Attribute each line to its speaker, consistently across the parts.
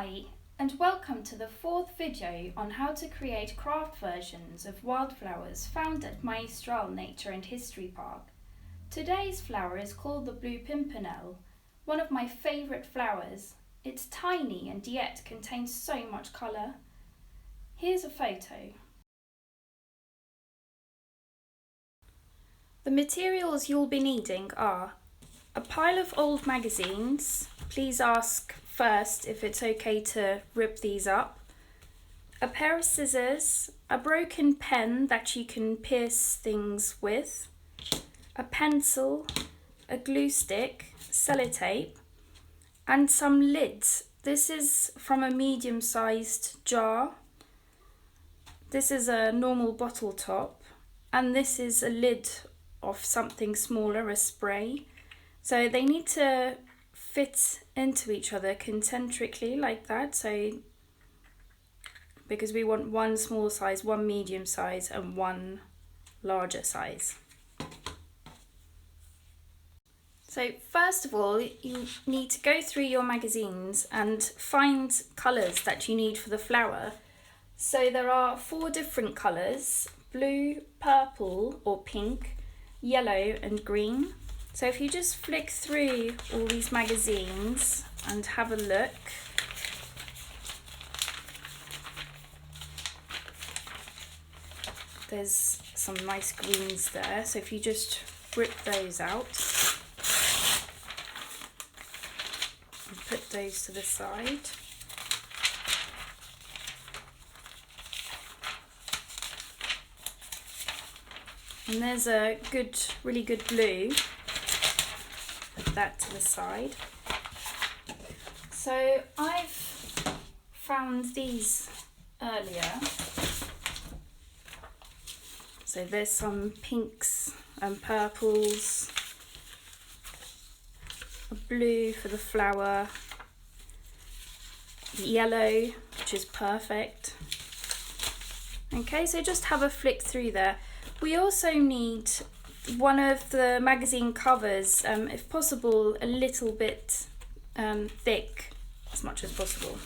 Speaker 1: Hi, and welcome to the fourth video on how to create craft versions of wildflowers found at Maestral Nature and History Park. Today's flower is called the Blue Pimpernel, one of my favourite flowers. It's tiny and yet contains so much colour. Here's a photo. The materials you'll be needing are a pile of old magazines. Please ask first if it's okay to rip these up. A pair of scissors, a broken pen that you can pierce things with, a pencil, a glue stick, sellotape, and some lids. This is from a medium-sized jar. This is a normal bottle top, and this is a lid of something smaller, a spray. So they need to fit into each other concentrically like that, so because we want one small size, one medium size and one larger size. So first of all, you need to go through your magazines and find colours that you need for the flower. So there are 4 different colours: blue, purple or pink, yellow and green. So if you just flick through all these magazines and have a look, there's some nice greens there. So if you just rip those out and put those to the side. And there's a really good blue. Put that to the side. So I've found these earlier. So there's some pinks and purples, a blue for the flower, yellow, which is perfect. Okay, so just have a flick through there. We also need one of the magazine covers, if possible, a little bit thick, as much as possible.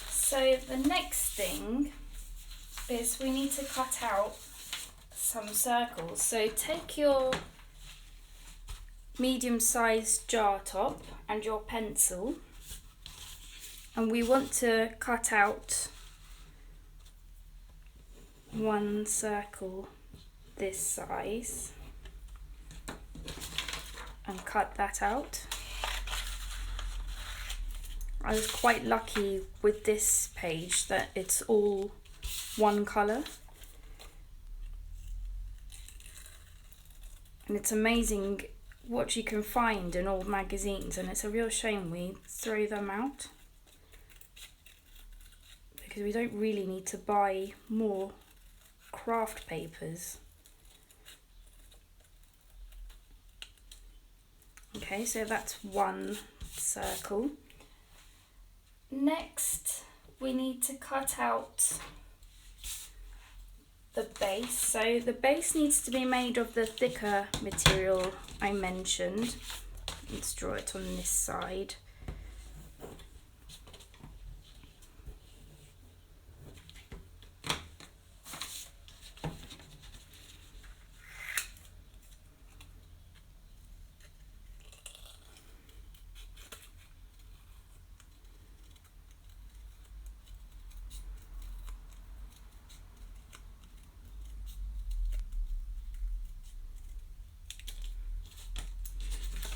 Speaker 1: So the next thing is we need to cut out some circles. So take your medium-sized jar top and your pencil, and we want to cut out one circle this size and cut that out. I was quite lucky with this page that it's all one colour, and it's amazing what you can find in old magazines, and it's a real shame we throw them out because we don't really need to buy more craft papers. Okay, so that's one circle. Next, we need to cut out the base. So the base needs to be made of the thicker material I mentioned. Let's draw it on this side.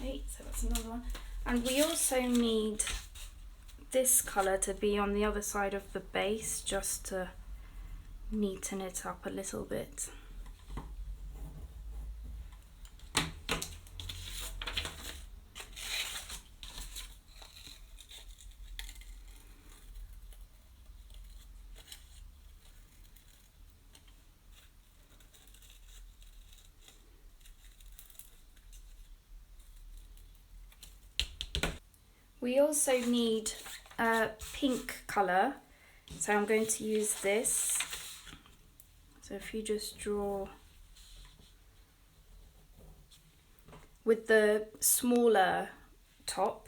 Speaker 1: Okay, so that's another one. And we also need this colour to be on the other side of the base, just to neaten it up a little bit. We also need a pink colour, so I'm going to use this. So if you just draw with the smaller top,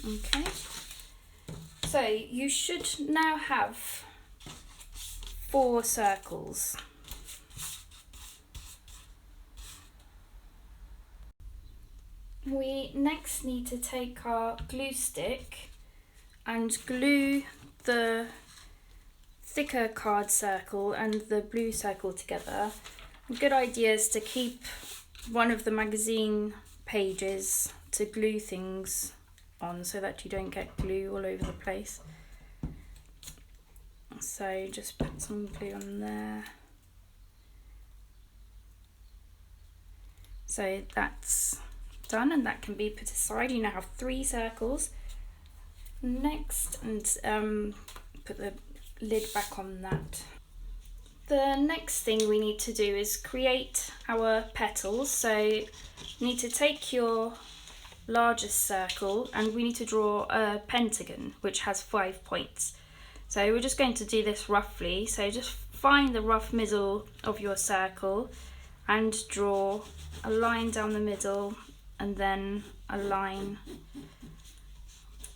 Speaker 1: Okay, so you should now have 4 circles. We next need to take our glue stick and glue the thicker card circle and the blue circle together. A good idea is to keep one of the magazine pages to glue things on so that you don't get glue all over the place. So just put some glue on there. So that's done, and that can be put aside. You now have 3 circles. Next, and put the lid back on that. The next thing we need to do is create our petals. So you need to take your largest circle and we need to draw a pentagon which has 5 points. So we're just going to do this roughly. So just find the rough middle of your circle and draw a line down the middle and then a line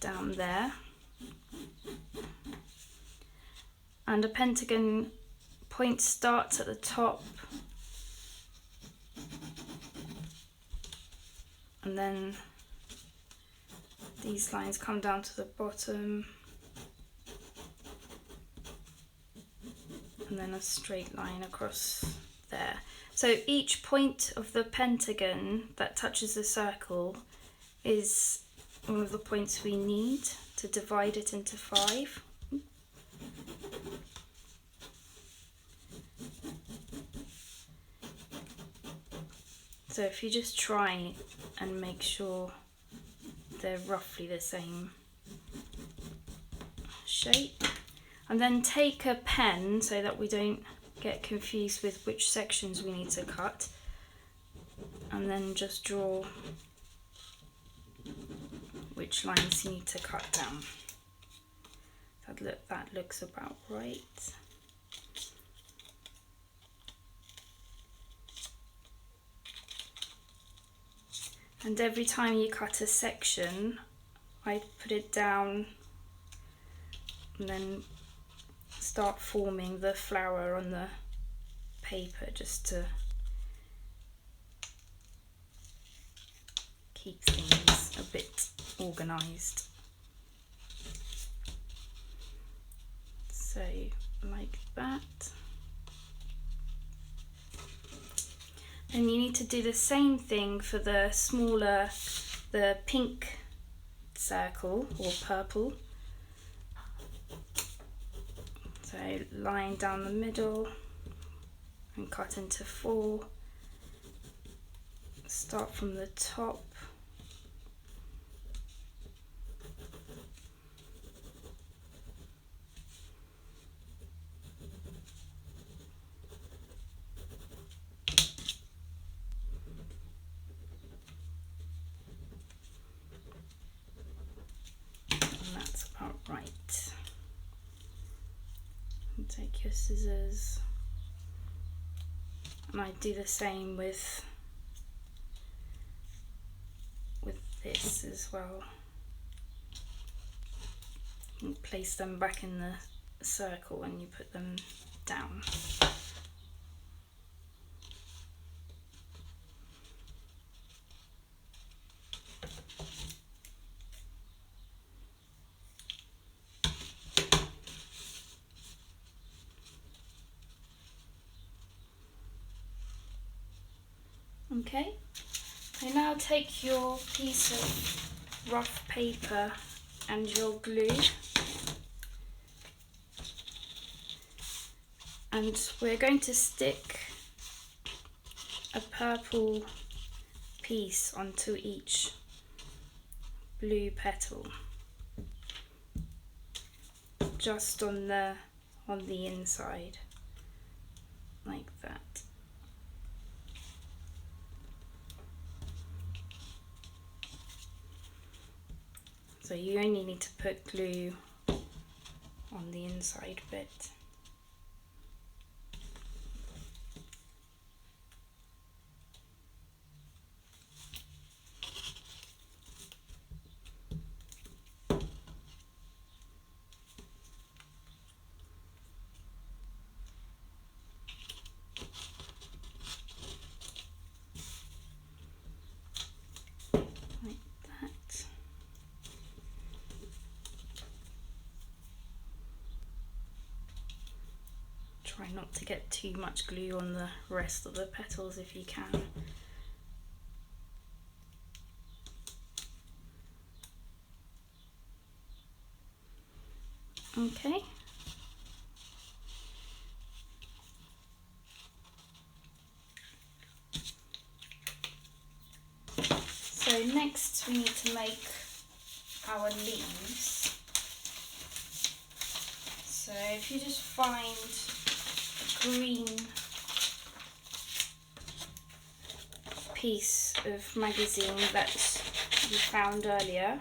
Speaker 1: down there. And a pentagon point starts at the top and then these lines come down to the bottom and then a straight line across there. So each point of the pentagon that touches the circle is one of the points we need to divide it into 5. So if you just try and make sure they're roughly the same shape, and then take a pen so that we don't get confused with which sections we need to cut, and then just draw which lines you need to cut down. That looks about right. And every time you cut a section, I put it down and then start forming the flower on the paper just to keep things a bit organised. So like that. And you need to do the same thing for the smaller, the pink circle or purple. So line down the middle and cut into 4. Start from the top. Right, and take your scissors, and I do the same with this as well. You place them back in the circle when you put them down. Okay, so now take your piece of rough paper and your glue, and we're going to stick a purple piece onto each blue petal, just on the inside, like that. So you only need to put glue on the inside bit. Try not to get too much glue on the rest of the petals if you can. Okay. So next we need to make our leaves. So if you just find a green piece of magazine that you found earlier,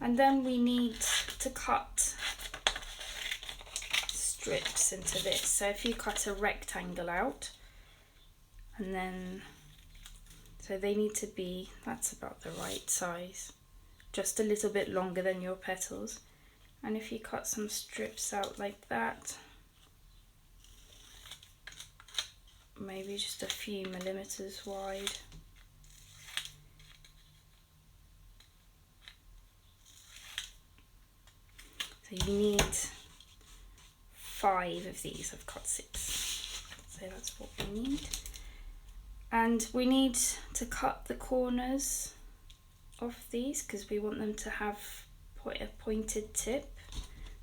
Speaker 1: and then we need to cut strips into this. So if you cut a rectangle out, and then so they need to be, that's about the right size, just a little bit longer than your petals. And if you cut some strips out like that, maybe just a few millimeters wide. So you need 5 of these. I've cut 6, so that's what we need. And we need to cut the corners of these because we want them to have a pointed tip.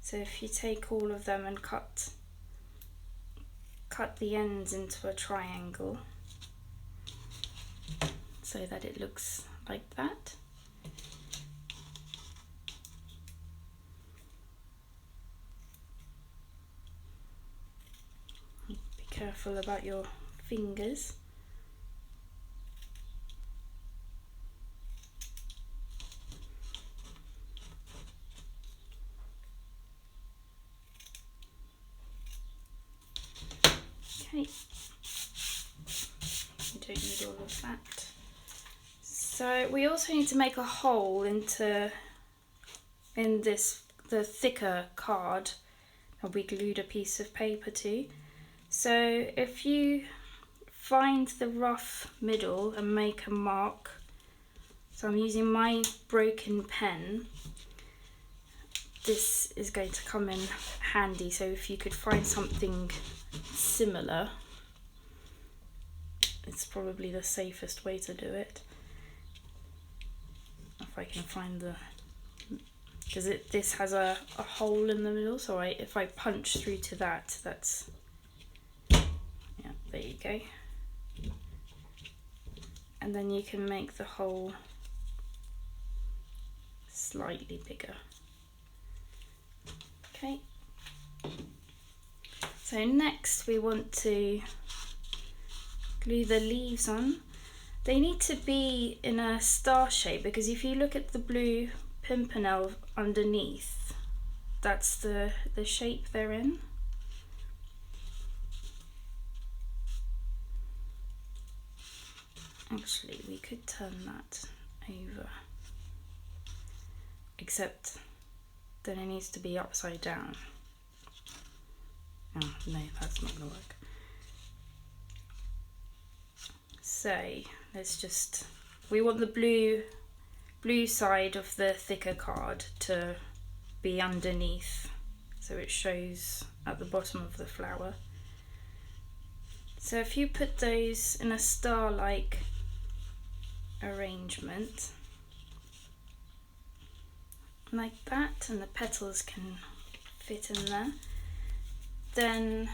Speaker 1: So if you take all of them and cut the ends into a triangle so that it looks like that. Be careful about your fingers. Okay, you don't need all of that. So we also need to make a hole in the thicker card that we glued a piece of paper to. So if you find the rough middle and make a mark, so I'm using my broken pen, this is going to come in handy. So if you could find something similar, it's probably the safest way to do it. If I can find the, because this has a hole in the middle, so if I punch through to that, that's, yeah, there you go. And then you can make the hole slightly bigger. Okay. So next we want to glue the leaves on. They need to be in a star shape because if you look at the Blue Pimpernel underneath, that's the shape they're in. Actually, we could turn that over, except then it needs to be upside down. Oh, no, that's not gonna work. So let's just, we want the blue side of the thicker card to be underneath, so it shows at the bottom of the flower. So if you put those in a star-like arrangement, like that, and the petals can fit in there, then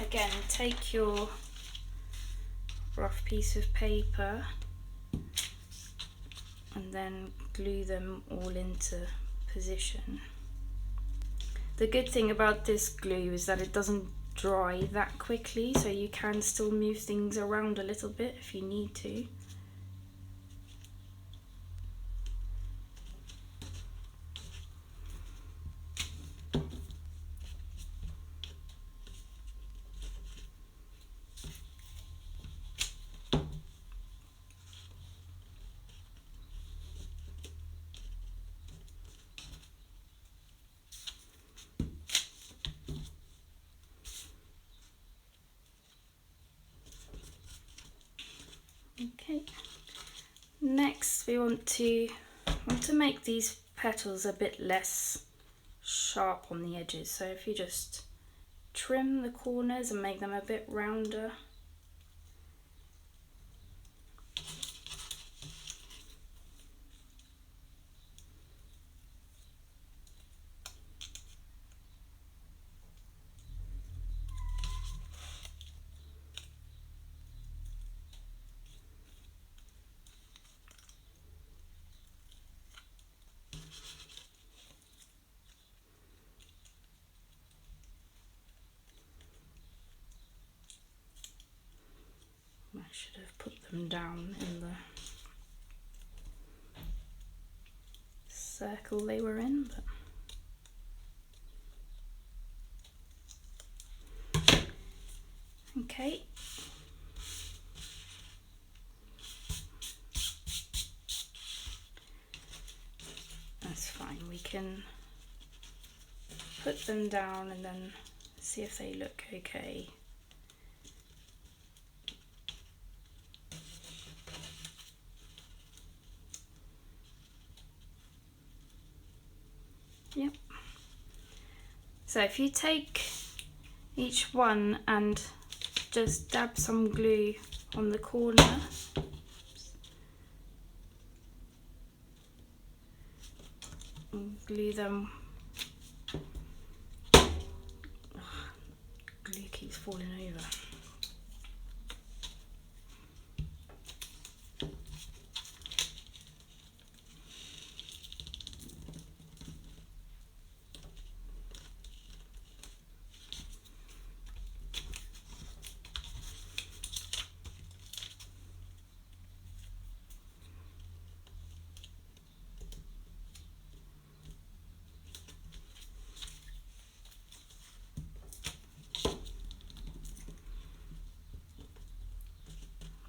Speaker 1: again take your rough piece of paper and then glue them all into position. The good thing about this glue is that it doesn't dry that quickly, so you can still move things around a little bit if you need to. Okay, next we want to make these petals a bit less sharp on the edges. So if you just trim the corners and make them a bit rounder. I should have put them down in the circle they were in, but okay. That's fine, we can put them down and then see if they look okay. Yep. So if you take each one and just dab some glue on the corner, and glue them. Ugh, glue keeps falling over.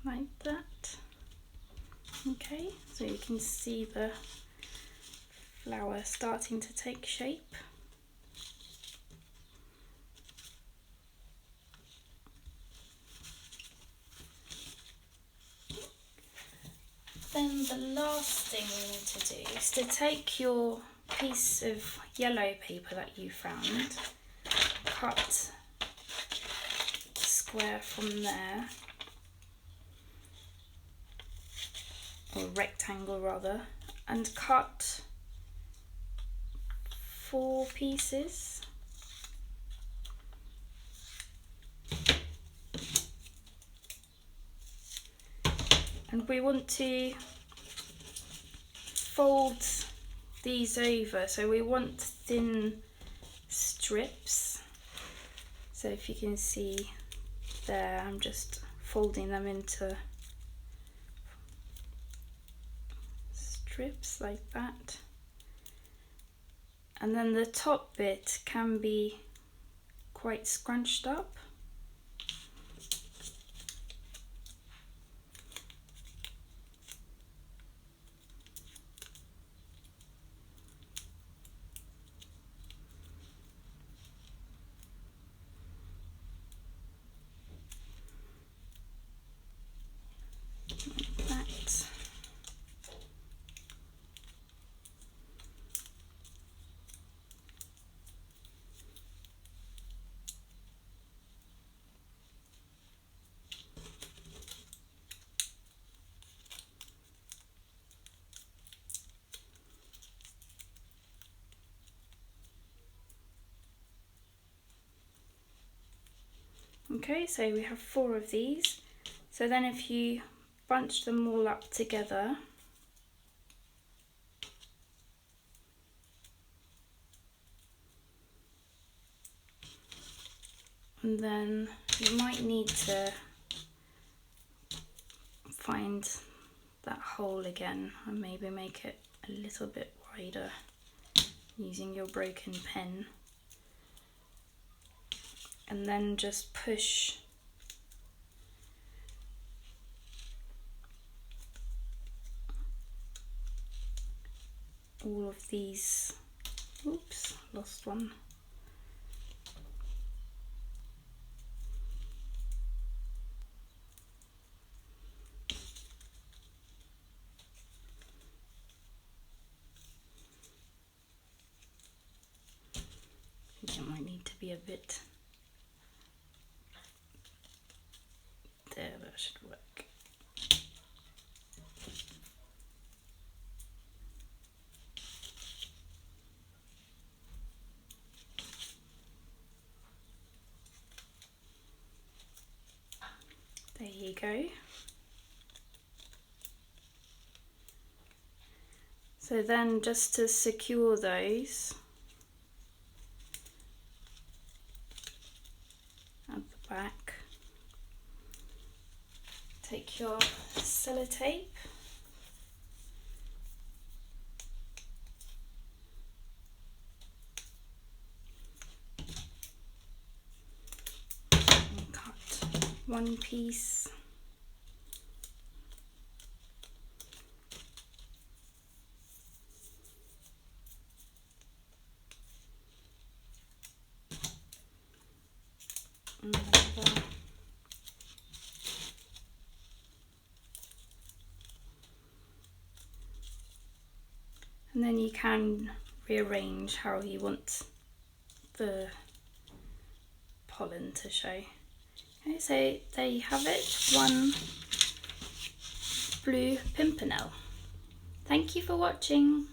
Speaker 1: Like that. Okay, so you can see the flower starting to take shape. Then the last thing we need to do is to take your piece of yellow paper that you found, cut a square from there, or a rectangle rather, and cut 4 pieces. And we want to fold these over, so we want thin strips. So if you can see there, I'm just folding them into strips like that. And then the top bit can be quite scrunched up. Okay, so we have 4 of these. So then if you bunch them all up together, and then you might need to find that hole again and maybe make it a little bit wider using your broken pen. And then just push all of these, oops, lost one. I think it might need to be a bit that should work. There you go. So then just to secure those at the back, take your sellotape and cut one piece. Another. And then you can rearrange how you want the pollen to show. Okay, so there you have it, one Blue Pimpernel. Thank you for watching.